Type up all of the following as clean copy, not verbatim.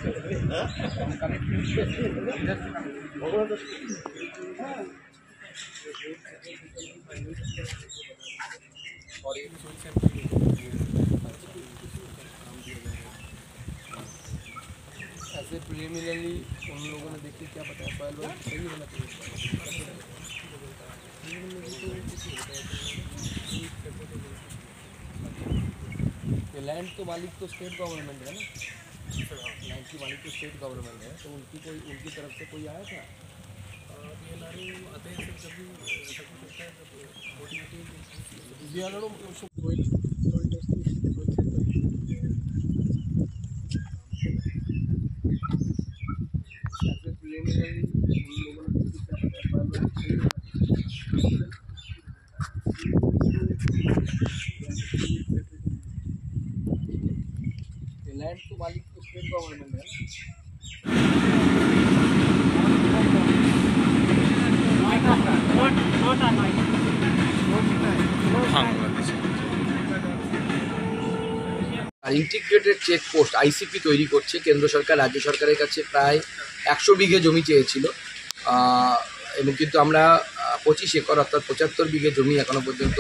ऐसे प्रिलिमिनरी उन लोगों ने देख के क्या बताया, सॉइल वर्क सही होना चाहिए। लैंड तो मालिक तो स्टेट गवर्नमेंट है ना, लैंड की मालिक तो स्टेट गवर्नमेंट है, तो उनकी तरफ से कोई आया था? लैंड तो मालिक तो स्टेट गवर्नमेंट है ना। ইন্টিগ্রেটেড চেকপোস্ট আইসিপি তৈরি করছে কেন্দ্র সরকার। রাজ্য সরকারের কাছে প্রায় 100 বিঘে জমি চেয়েছিল, এবং কিন্তু আমরা 25 একর অর্থাৎ 75 বিঘে জমি এখনো পর্যন্ত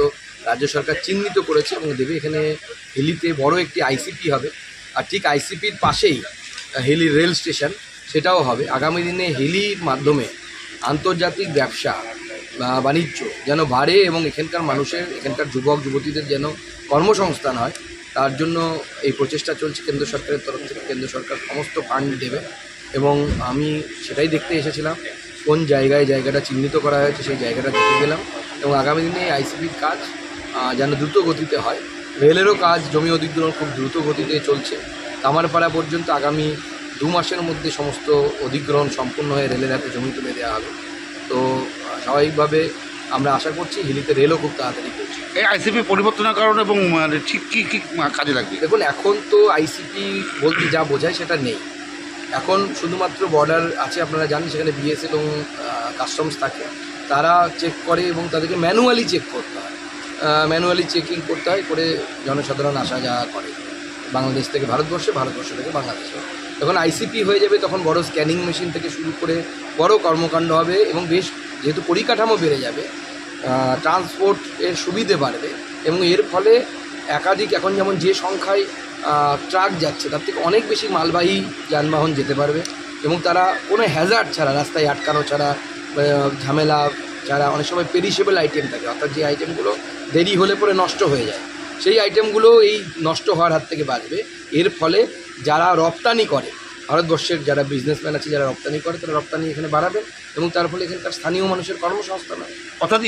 রাজ্য সরকার চিহ্নিত করেছে এবং দেবে। এখানে হিলিতে বড় একটি আইসিপি হবে, আর ঠিক আইসিপির পাশেই হিলি রেল স্টেশন, সেটাও হবে। আগামী দিনে হিলির মাধ্যমে আন্তর্জাতিক ব্যবসা বাণিজ্য যেন বাড়ে এবং এখানকার মানুষের, এখানকার যুবক যুবতীদের যেন কর্মসংস্থান হয়, তার জন্য এই প্রচেষ্টা চলছে কেন্দ্র সরকারের তরফ থেকে। কেন্দ্র সরকার সমস্ত ফান্ড দেবে এবং আমি সেটাই দেখতে এসেছিলাম। কোন জায়গাটা চিহ্নিত করা হয়েছে সেই জায়গাটা দেখে গেলাম এবং আগামী দিনে এই আইসিপির কাজ যেন দ্রুত গতিতে হয়। রেলেরও কাজ, জমি অধিগ্রহণ খুব দ্রুত গতিতে চলছে। কামারপাড়া পর্যন্ত আগামী 2 মাসের মধ্যে সমস্ত অধিগ্রহণ সম্পূর্ণ হয়ে রেলের হাতে জমি তুলে দেওয়া হবে। তো স্বাভাবিকভাবে আমরা আশা করছি হিলিতে রেলও খুব তাড়াতাড়ি করছে। এই আইসিপি পরিবর্তনের কারণে এবং ঠিক কী কাজে লাগবে? দেখুন, এখন তো আইসিপি বলতে যা বোঝায় সেটা নেই। এখন শুধুমাত্র বর্ডার আছে, আপনারা জানেন সেখানে বিএসএফ এবং কাস্টমস থাকে, তারা চেক করে এবং তাদেরকে ম্যানুয়ালি চেক করতে হয়, ম্যানুয়ালি চেকিং করতে হয়, করে জনসাধারণ আসা যাওয়া করে বাংলাদেশ থেকে ভারতবর্ষে, ভারতবর্ষ থেকে বাংলাদেশে। যখন আইসিপি হয়ে যাবে তখন বড় স্ক্যানিং মেশিন থেকে শুরু করে বড় কর্মকাণ্ড হবে এবং বেশ যেহেতু পরিকাঠামো বেড়ে যাবে, ট্রান্সপোর্টের সুবিধে বাড়বে এবং এর ফলে একাধিক, এখন যেমন যে সংখ্যায় ট্রাক যাচ্ছে তার থেকে অনেক বেশি মালবাহী যানবাহন যেতে পারবে এবং তারা কোনো হ্যাজার্ড ছাড়া, রাস্তায় আটকানো ছাড়া, ঝামেলা ছাড়া, অনেক সময় পেরিশেবল আইটেম থাকে, অর্থাৎ যে আইটেমগুলো দেরি হলে পরে নষ্ট হয়ে যায়, সেই আইটেমগুলো এই নষ্ট হওয়ার হাত থেকে বাঁচবে। এর ফলে যারা রপ্তানি করে, ভারতবর্ষের যারা বিজনেসম্যান আছে যারা রপ্তানি করে, তারা রপ্তানি এখানে বাড়াবেন এবং তার ফলে এখানকার স্থানীয় মানুষের কর্মসংস্থান হয়। অর্থাৎ